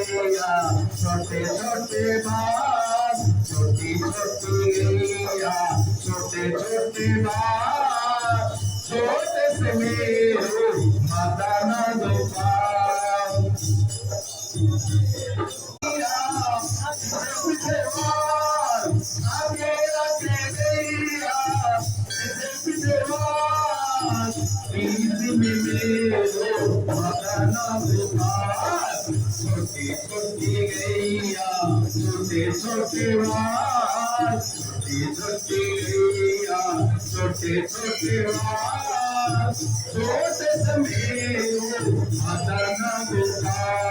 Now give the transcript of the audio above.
छोटे छोटे बाल छोटी छोटी गैया छोटे छोटे बाल छोटे से मेरो माता न गोपाल आगे रखे गैया प्रीत में मेरो माता न गोपाल छोटी छोटी गैया छोटे छोटे बाल छोटी छोटी गैया छोटे छोटे बाल छोटे से मेरो माता न गोपाल।